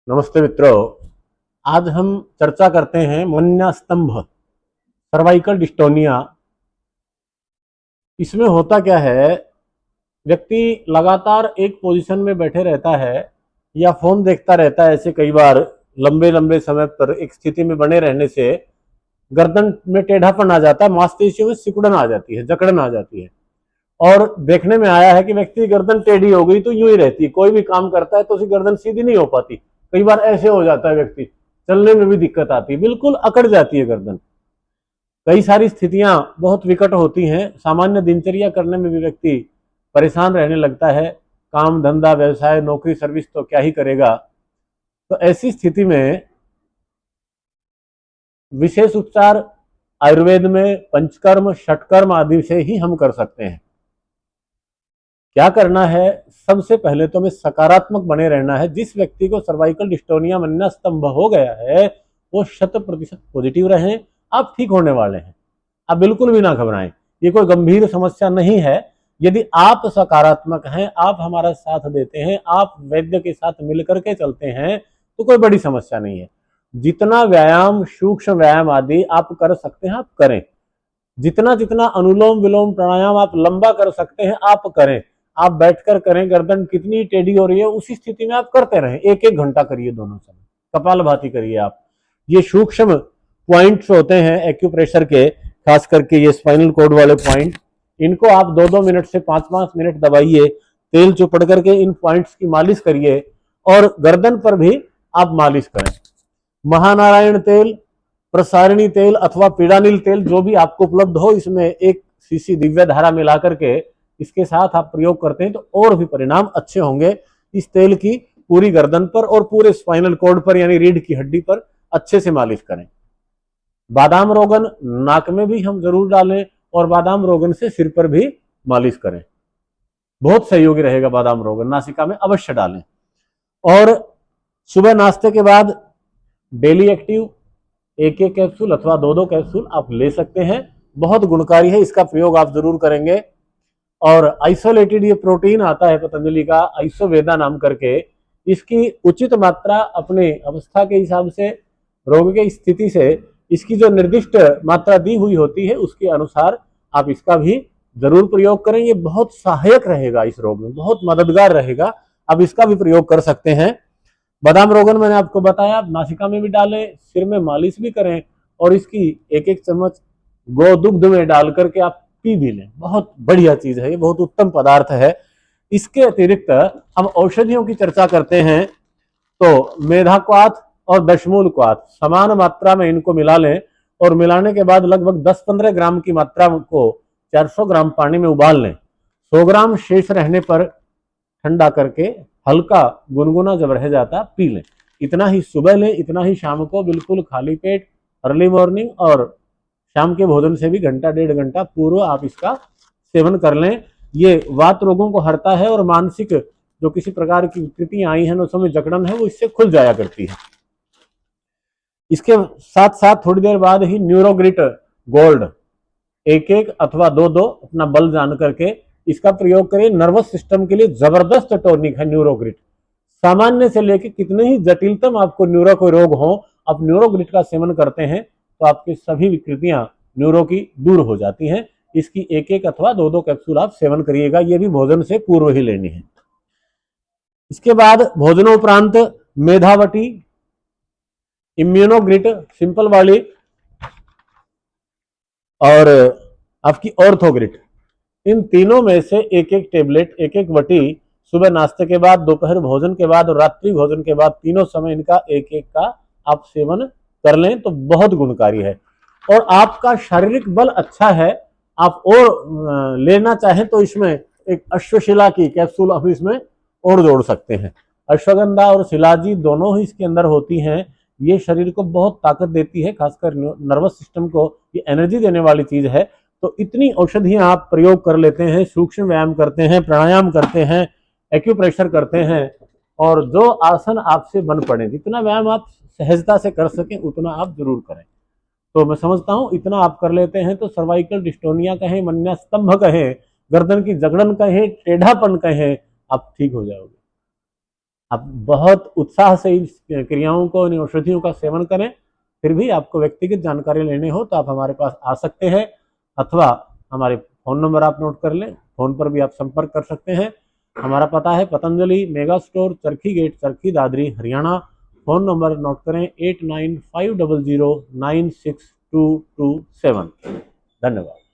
नमस्ते मित्रों। आज हम चर्चा करते हैं मन्या स्तंभ, सर्वाइकल डिस्टोनिया। इसमें होता क्या है, व्यक्ति लगातार एक पोजीशन में बैठे रहता है या फोन देखता रहता है। ऐसे कई बार लंबे लंबे समय पर एक स्थिति में बने रहने से गर्दन में टेढ़ापन आ जाता है, मांसपेशियों में सिकुड़न आ जाती है, जकड़न आ जाती है। और देखने में आया है कि व्यक्ति की गर्दन टेढ़ी हो गई तो यूं ही रहती है, कोई भी काम करता है तो उसकी गर्दन सीधी नहीं हो पाती। कई बार ऐसे हो जाता है, व्यक्ति चलने में भी दिक्कत आती है, बिल्कुल अकड़ जाती है गर्दन। कई सारी स्थितियां बहुत विकट होती हैं, सामान्य दिनचर्या करने में भी व्यक्ति परेशान रहने लगता है। काम धंधा व्यवसाय नौकरी सर्विस तो क्या ही करेगा। तो ऐसी स्थिति में विशेष उपचार आयुर्वेद में पंचकर्म षटकर्म आदि से ही हम कर सकते हैं। क्या करना है, सबसे पहले तो हमें सकारात्मक बने रहना है। जिस व्यक्ति को सर्वाइकल डिस्टोनिया मन्ना स्तंभ हो गया है वो 100% पॉजिटिव रहें, आप ठीक होने वाले हैं। आप बिल्कुल भी ना घबराएं, ये कोई गंभीर समस्या नहीं है। यदि आप सकारात्मक हैं, आप हमारा साथ देते हैं, आप वैद्य के साथ मिलकर के चलते हैं तो कोई बड़ी समस्या नहीं है। जितना व्यायाम, सूक्ष्म व्यायाम आदि आप कर सकते हैं आप करें। जितना जितना अनुलोम विलोम प्राणायाम आप लंबा कर सकते हैं आप करें। आप बैठकर करें, गर्दन कितनी टेढ़ी हो रही है उसी स्थिति में आप करते रहें, एक एक घंटा करिए दोनों समय, कपालभाति करिए आप। ये सूक्ष्म पॉइंट्स होते हैं एक्यूप्रेशर के, खास करके ये स्पाइनल कोड वाले पॉइंट, इनको आप 2-2 मिनट से 5-5 मिनट दबाइए, तेल चुपड़ करके इन पॉइंट्स की मालिश करिए और गर्दन पर भी आप मालिश करें। महानारायण तेल, प्रसारिणी तेल अथवा पीड़ानील तेल जो भी आपको उपलब्ध हो, इसमें 1 सीसी दिव्य धारा मिला करके इसके साथ आप प्रयोग करते हैं तो और भी परिणाम अच्छे होंगे। इस तेल की पूरी गर्दन पर और पूरे स्पाइनल कोड पर यानी रीढ़ की हड्डी पर अच्छे से मालिश करें। बादाम रोगन नाक में भी हम जरूर डालें और बादाम रोगन से सिर पर भी मालिश करें, बहुत सहयोगी रहेगा। बादाम रोगन नासिका में अवश्य डालें। और सुबह नाश्ते के बाद डेली एक्टिव 1-1 कैप्सूल अथवा 2-2 कैप्सूल आप ले सकते हैं, बहुत गुणकारी है, इसका प्रयोग आप जरूर करेंगे। और आइसोलेटेड ये प्रोटीन आता है पतंजलि का, आइसोवेदा नाम करके, इसकी उचित मात्रा अपने अवस्था के हिसाब से, रोग की स्थिति से इसकी जो निर्दिष्ट मात्रा दी हुई होती है उसके अनुसार आप इसका भी जरूर प्रयोग करें। ये बहुत सहायक रहेगा, इस रोग में बहुत मददगार रहेगा, आप इसका भी प्रयोग कर सकते हैं। बादाम रोगन मैंने आपको बताया, नासिका में भी डालें, सिर में मालिश भी करें और इसकी 1-1 चम्मच गोदुग्ध में डाल करके आप पी भी लें। बहुत बढ़िया चीज है, ये बहुत उत्तम पदार्थ है। इसके अतिरिक्त हम औषधियों की चर्चा करते हैं तो मेधा क्वाथ और दशमूल क्वाथ समान मात्रा में इनको मिला लें और मिलाने के बाद लगभग 10-15 ग्राम की मात्रा को 400 ग्राम पानी में उबाल लें। 100 ग्राम शेष रहने पर ठंडा करके हल्का गुनगुना जब रह जाता पी लें। इतना ही सुबह लें, इतना ही शाम को, बिल्कुल खाली पेट, अर्ली मॉर्निंग, और शाम के भोजन से भी घंटा 1.5 घंटा पूर्व आप इसका सेवन कर लें। ये वात रोगों को हरता है और मानसिक जो किसी प्रकार की विकृतियां आई हैं, नसों में जकड़न है, वो इससे खुल जाया करती है। इसके साथ साथ थोड़ी देर बाद ही न्यूरोग्रिट गोल्ड 1-1 अथवा 2-2 अपना बल जान करके इसका प्रयोग करें। नर्वस सिस्टम के लिए जबरदस्त टॉनिक है न्यूरोग्रिट। सामान्य से लेकर कितने ही जटिलतम आपको न्यूरो कोई रोग हो, आप न्यूरोग्रिट का सेवन करते हैं तो आपकी सभी विकृतियां न्यूरो की दूर हो जाती हैं। इसकी 1-1 अथवा 2-2 कैप्सूल आप सेवन करिएगा, ये भी भोजन से पूर्व ही लेनी है। इसके बाद भोजनोपरांत मेधावटी, इम्यूनोग्रिट सिंपल वाली और आपकी ऑर्थोग्रिट, इन तीनों में से 1-1 टेबलेट, 1-1 वटी सुबह नाश्ते के बाद, दोपहर भोजन के बाद और रात्रि भोजन के बाद, तीनों समय इनका 1-1 का आप सेवन कर लें तो बहुत गुणकारी है। और आपका शारीरिक बल अच्छा है, आप और लेना चाहें तो इसमें एक अश्वशिला की कैप्सूल आप इसमें और जोड़ सकते हैं। अश्वगंधा और शिलाजी दोनों ही इसके अंदर होती हैं। ये शरीर को बहुत ताकत देती है, खासकर नर्वस सिस्टम को ये एनर्जी देने वाली चीज है। तो इतनी औषधियां आप प्रयोग कर लेते हैं, सूक्ष्म व्यायाम करते हैं, प्राणायाम करते हैं, एक्यूप्रेशर करते हैं, और जो आसन आपसे बन पड़े, जितना व्यायाम आप सहजता से कर सकें उतना आप जरूर करें। तो मैं समझता हूं इतना आप कर लेते हैं तो सर्वाइकल डिस्टोनिया कहें, मन्या स्तंभ कहें, गर्दन की जकड़न कहें, टेढ़ापन कहें, आप ठीक हो जाओगे। आप बहुत उत्साह से इस क्रियाओं को, इन औषधियों का सेवन करें। फिर भी आपको व्यक्तिगत जानकारी लेनी हो तो आप हमारे पास आ सकते हैं, अथवा हमारे फ़ोन नंबर आप नोट कर लें, फ़ोन पर भी आप संपर्क कर सकते हैं। हमारा पता है Patanjali mega store, Charkhi gate, Charkhi Dadri, Haryana. Phone number note करें 8950096227। धन्यवाद।